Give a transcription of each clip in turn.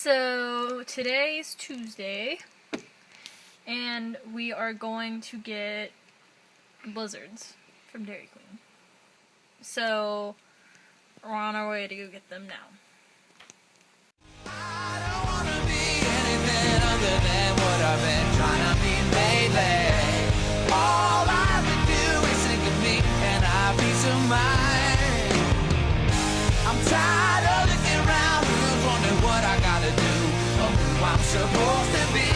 So today's Tuesday, and we are going to get Blizzards from Dairy Queen. So we're on our way to go get them now. I don't wanna be anything other than what I've been trying to be lately. All I can do is think of me and I peace of mind. I'm tired of looking around, who's wondering what I gotta do or who I'm supposed to be.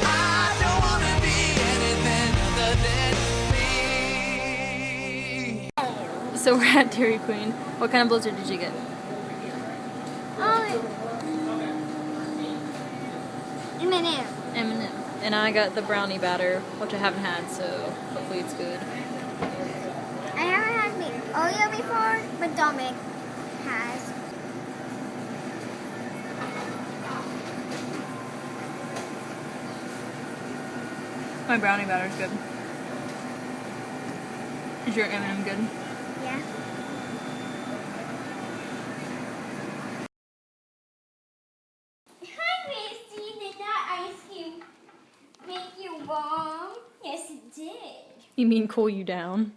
I don't wanna be anything other than me. So we're at Dairy Queen. What kind of Blizzard did you get? M&M. M&M. And I got the brownie batter, which I haven't had, so hopefully it's good. I haven't had Oreo before, but Dominic has. My brownie batter's good. Is your M&M good? Yeah. Hi, Misty. Did that ice cream make you warm? Yes, it did. You mean cool you down?